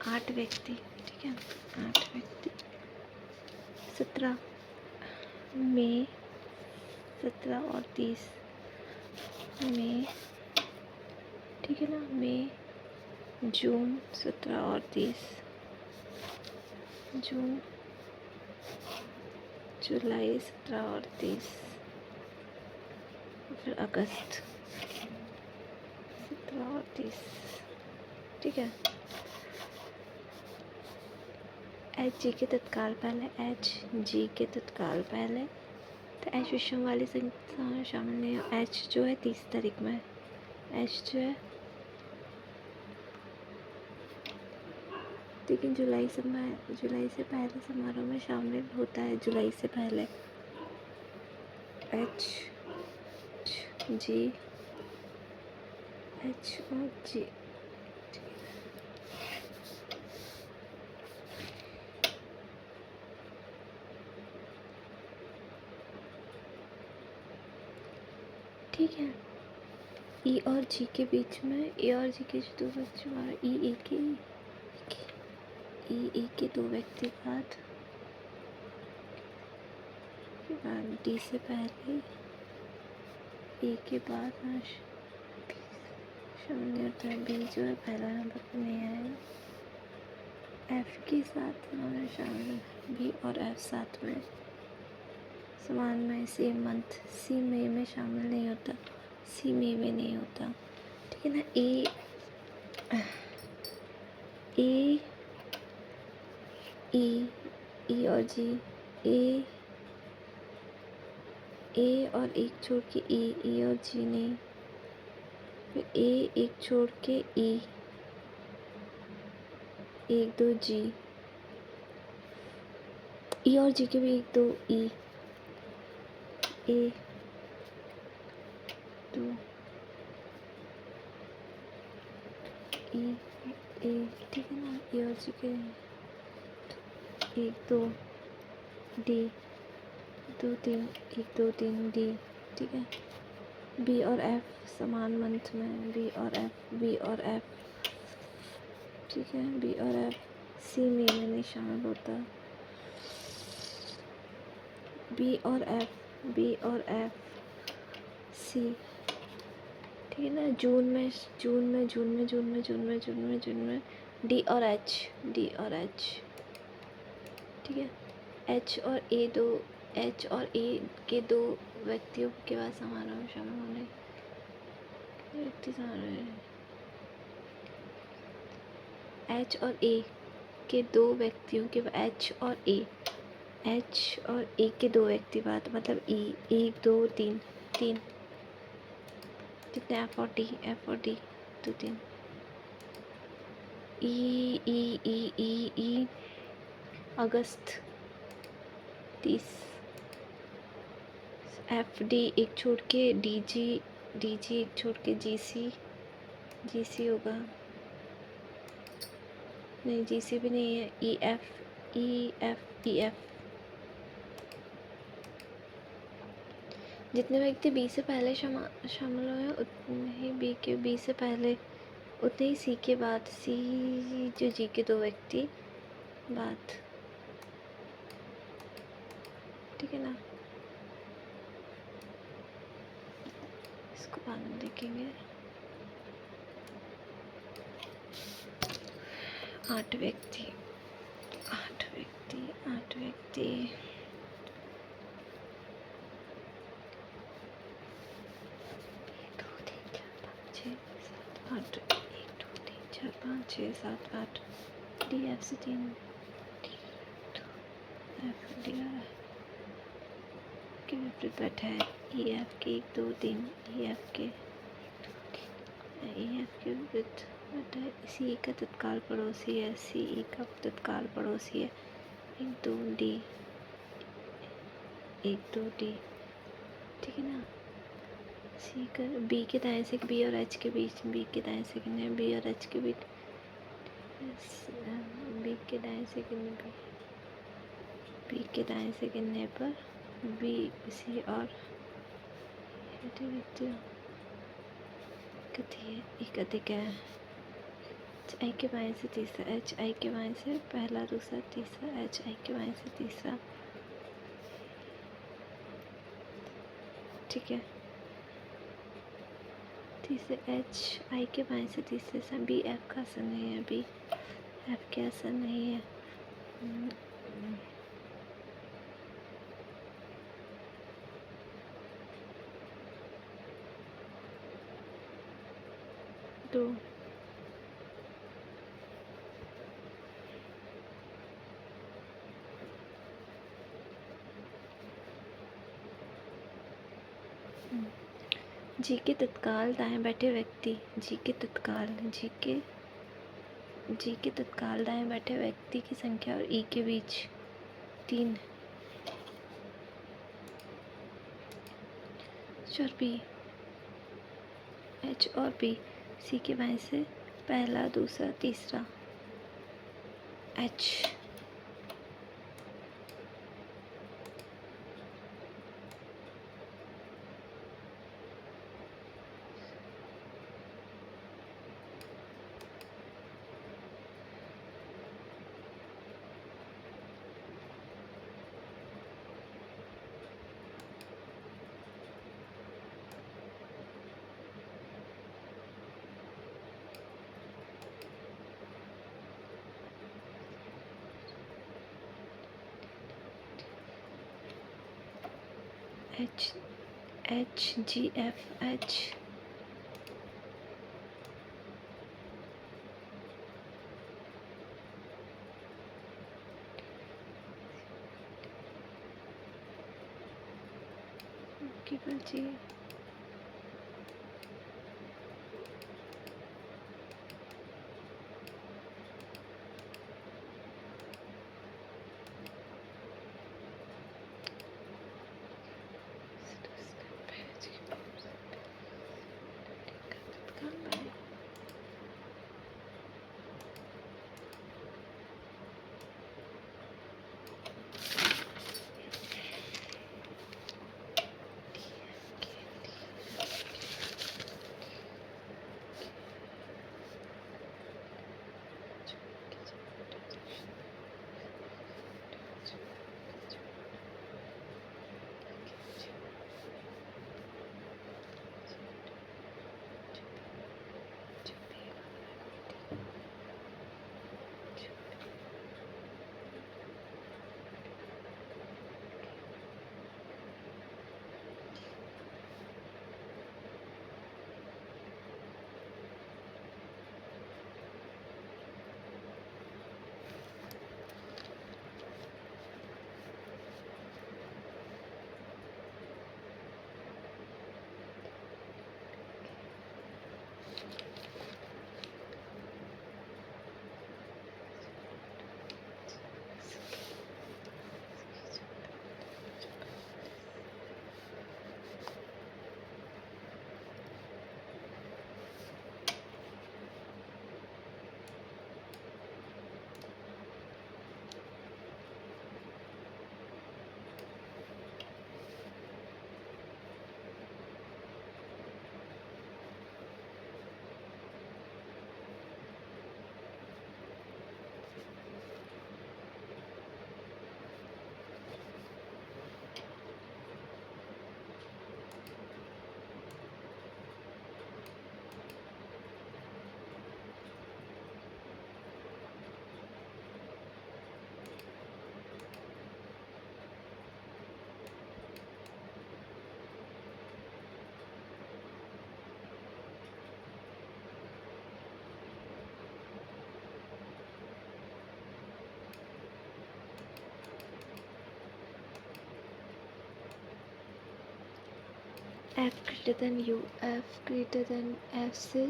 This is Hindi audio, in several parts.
8 व्यक्ति, ठीक है, 8 व्यक्ति। 17 मई, 17 और 30 मई, ठीक है ना, मई, जून 17 और 30, जून, जुलाई 17 और 30, फिर अगस्त 17 और 30, ठीक है। एच जी के तत्काल पहले, एच जी के तत्काल पहले, तो एच विषम वाली संख्या शामिल नहीं है। एच जो है 30 तारीख में, एच जो है, लेकिन जुलाई से पहले समारोह में शामिल होता है, जुलाई से पहले। एच जी, एच और जी, ठीक है। ई और जी के बीच में, ए और जी के दो बच्चे, ई ए के दो व्यक्ति बाद डी से पहले, ए के बाद शामिल होता है। बी जो है पहला नंबर पर नहीं आएगा। एफ के साथ उन्होंने शामिल, बी और एफ साथ में समान में, सेम मंथ, सी मई में शामिल नहीं होता, सी मई में नहीं होता, ठीक है ना। ए ई और जी, ए और एक छोड़ के ई और जी नहीं, फिर ए एक छोड़ के ई, 1 2 जी, ई और जी के भी 1 2 ई, ए 2 ई, ए, ठीक है ना। ई और जी के 1 2 डी, 2 3, 1 2 3 डी, ठीक है। बी और एफ समान मंथ में, बी और एफ, ठीक है। बी और एफ सी में नहीं शामिल होता। बी और एफ सी, ठीक है ना। जून में डी और एच, ठीक है। एच और ए के दो व्यक्तियों के बाद समारोह में शामिल होने व्यक्ति एच और ए के दो व्यक्तियों के, एच और ए के दो व्यक्ति बाद, मतलब ई, 1 2 3 कितने, एफ और डी 2 3, ई अगस्त 30, एफ डी एक छोड़ के डी जी एक छोड़ के जी सी होगा, नहीं जी सी भी नहीं है। ई एफ जितने व्यक्ति बी से पहले शामिल हुए उतने ही बी से पहले, उतने ही सी के बाद, सी जो जी के दो व्यक्ति बाद, ठीक है ना। इसको बाद में देखेंगे। 8 व्यक्ति 8 1 2 3 4 5 6 7 8, डी एफ से 3, एफ डी आर के विपरीत बैठा है। ई एफ के 1 2 3, ई एफ के विपरीत बैठा है। सी का तत्काल पड़ोसी है, सी ई का तत्काल पड़ोसी है। 1 2 डी, 1 2 डी, ठीक है ना। सी का बी के दाएं से, बी और एच के बीच, बी के दाएं से कितने, बी और एच के बीच, बी के दाएं से कितने, बी के दाएं से गिनने पर बी, सी और कथी है, एक अधिक है। आई के बाएं से तीसरा, एच आई के बाएं से पहला दूसरा तीसरा, एच आई के बाएं से तीसरा, ठीक है। तीसरे एच आई के बाएं से तीसरे से, बी एफ का असर नहीं है, बी एफ के असर नहीं है। दो जी के तत्काल दाएं बैठे व्यक्ति, जी के तत्काल दाएं बैठे व्यक्ति की संख्या और ई के बीच 3। और बी, एच और बी, सी के बाएं से पहला दूसरा तीसरा, H H H G F H केवल G F greater than U, F greater than F से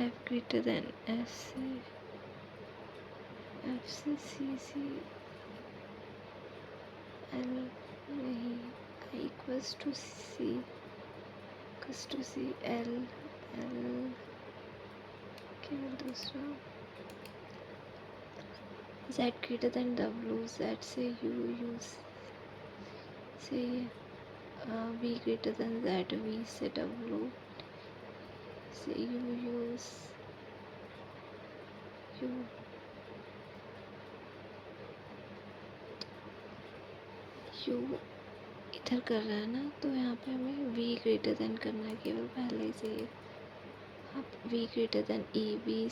एफ ग्रेटर देन एफ से सी एल नहीं, I equals to C L केवल दूसरा, Z greater than W, Z से यू से V greater than Z, V से डब्ल्यू, से यू यूज यू यू इधर कर रहा है ना, तो यहाँ पे हमें वी ग्रेटर देन करना है केवल पहले से ही। अब V greater than E, V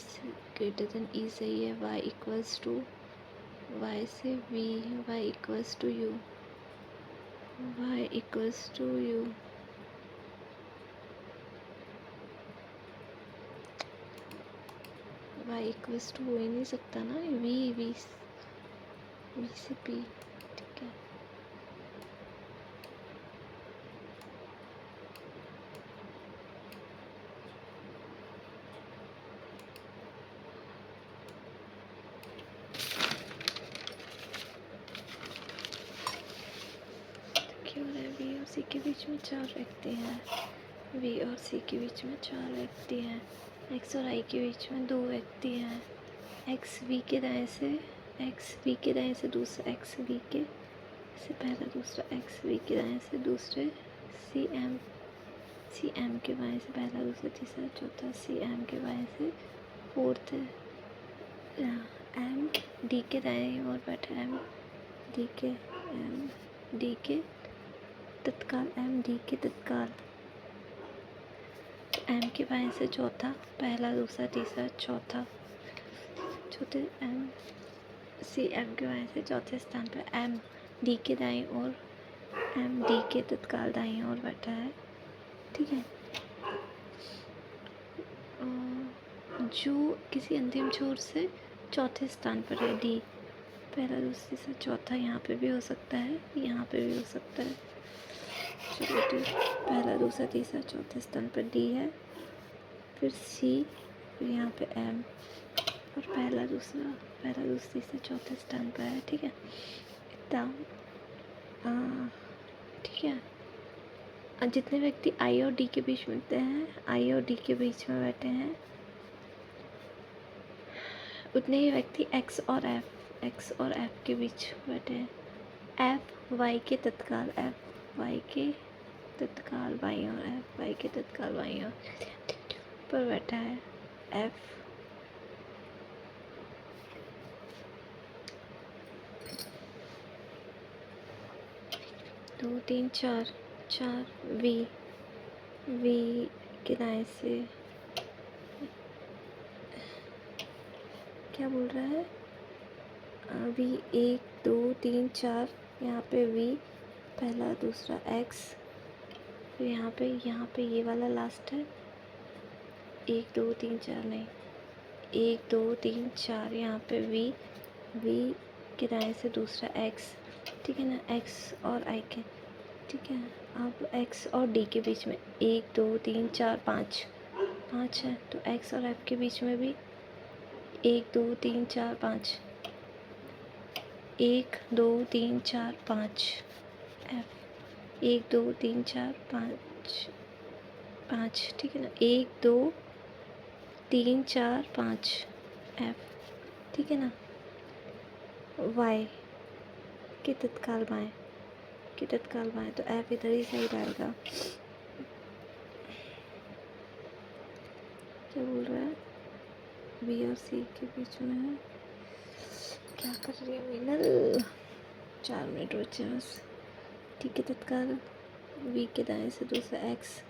greater than E सही है। वाई इक्वल्स टू, वाई से V, Y equals to U, Y equals to U. Y equals to हो ही नहीं सकता ना, वी से पी, ठीक है। क्यों है वी और सी के बीच में 4 व्यक्ति हैं, वी और सी के बीच में 4 व्यक्ति हैं, एक्स और आई के बीच में 2 व्यक्ति हैं। एक्स वी के दाएं से, एक्स वी के दाएं से दूसरा, एक्स वी के से पहला दूसरा, एक्स वी के दाएं से दूसरे, सी एम के बाएं से पहला दूसरा तीसरा चौथा, सी एम के बाएं से फोर्थ, एम डी के दाएं और बैठा, एम डी के तत्काल, एम डी के तत्काल, एम के बाएं से चौथा, पहला दूसरा तीसरा चौथा, चौथे एम सी एम के बाएं से चौथे स्थान पर, एम डी के दाएं और एम डी के तत्काल दाएं और बैठा है, ठीक है। जो किसी अंतिम छोर से चौथे स्थान पर है, डी पहला दूसरा तीसरा चौथा, यहाँ पे भी हो सकता है, यहाँ पे भी हो सकता है। चलो डी पहला दूसरा तीसरा चौथे स्थान पर डी है, फिर सी, फिर यहाँ पे एम और पहला दूसरा तीसरा चौथे स्थान पर है, ठीक है। इतना ठीक है। जितने व्यक्ति आई और डी के बीच में बैठते हैं, आई और डी के बीच में बैठे हैं, उतने ही व्यक्ति एक्स और एफ के बीच बैठे हैं। एफ वाई के तत्काल, एफ वाई के तत्काल बाईं और, एफ वाई के तत्काल बाईं और पर बैठा है। एफ दो तीन चार वी के दाएं से क्या बोल रहा है, वी 1 2 3 4, यहाँ पे वी पहला दूसरा एक्स, फिर यहाँ पे ये वाला लास्ट है, 1 2 3 4 नहीं, 1 2 3 4, यहाँ पे वी के दाएं से दूसरा एक्स, ठीक है ना, एक्स और आई के, ठीक है। अब एक्स और डी के बीच में 1 2 3 4 5 है, तो एक्स और एफ के बीच में भी 1 2 3 4 5, 1 2 3 4 5 एफ, 1 2 3 4 5, ठीक है ना, 1 2 3 4 5 एफ, ठीक है ना। वाई के तत्काल बाएं तो एफ इधर ही सही रहेगा। क्या बोल रहा है, बी और सी के बीच में है, क्या कर रही है मीनल, 4 मिनट बचे बस, ठीक है। तत्काल वी के दाएं से दूसरा एक्स,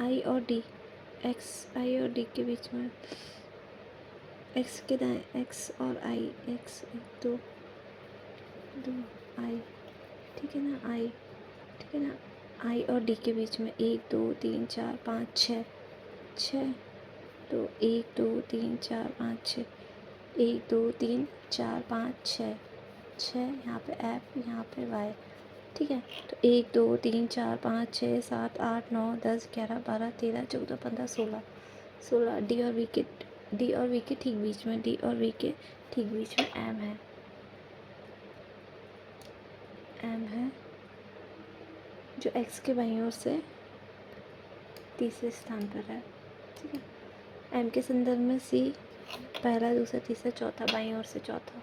आई और डी के बीच में, एक्स के दाएं एक्स और आई, एक्स 1 2 आई, ठीक है ना, आई, ठीक है ना, आई और डी के बीच में 1 2 3 4 5 6, तो 1 2 3 4 5 6, 1 2 3 4 5 6, यहाँ पे एफ, यहाँ पे वाई, ठीक है। तो 1 2 3 4 5 6 7 8 9 10 11 12 13 14 15 16, डी और वी के ठीक बीच में, एम है जो एक्स के बाईं ओर से तीसरे स्थान पर है, ठीक है। एम के संदर्भ में सी पहला दूसरा तीसरा चौथा, बाईं ओर से चौथा।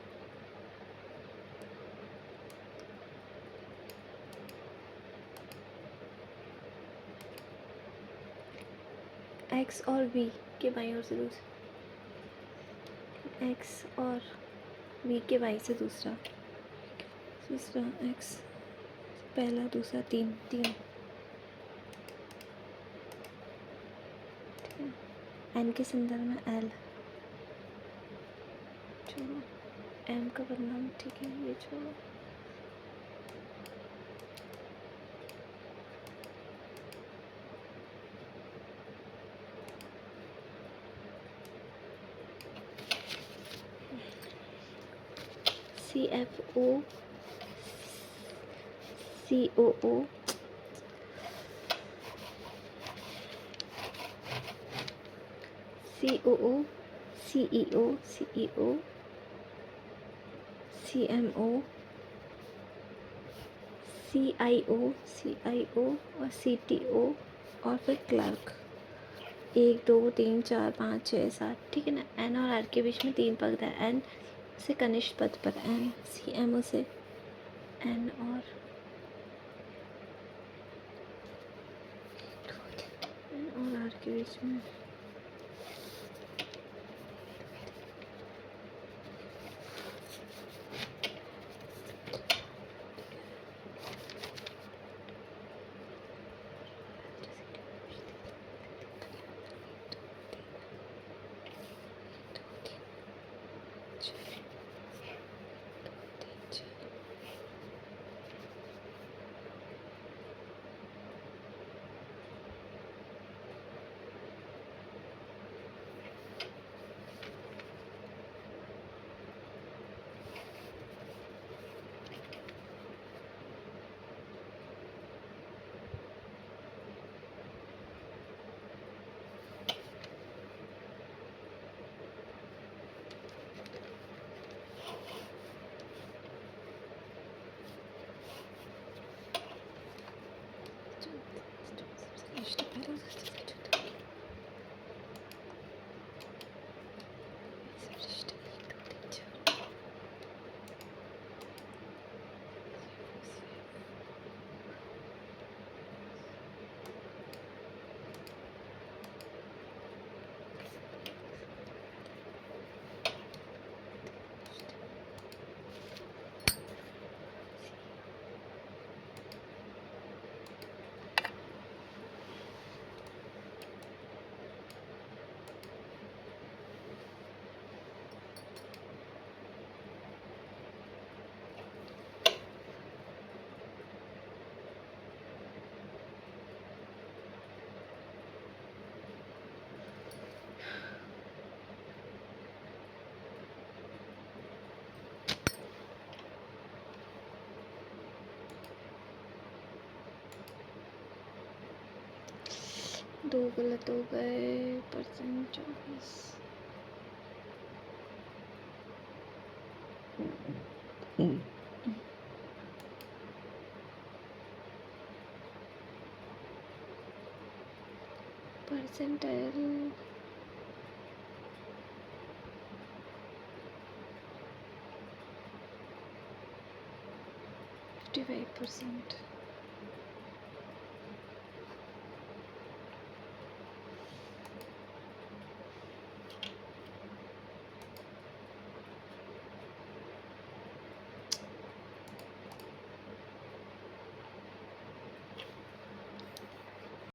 एक्स और वी के बाईं ओर से दूसरा, एक्स और वी के बाई से दूसरा, तीसरा एक्स पहला दूसरा तीन, तीन ठीक है। एन के संदर्भ में एल, छोड़ो एम का परिणाम ठीक है, ये छोड़ो। सी एफ ओ, सी ओ ओ, सी ओ ओ, सी ई ओ, सी ई ओ, सी एम ओ, सी आई ओ, सी आई ओ और सी टी ओ और फिर क्लर्क। 1 2 3 4 5 6 7 ठीक है ना। एन और आर के बीच में 3 पद है। एन से कनिष्ठ पद पर एन, सी एम ओ से एन और आर के बीच में दो गलत हो गए। Percent 24, percentile 55%।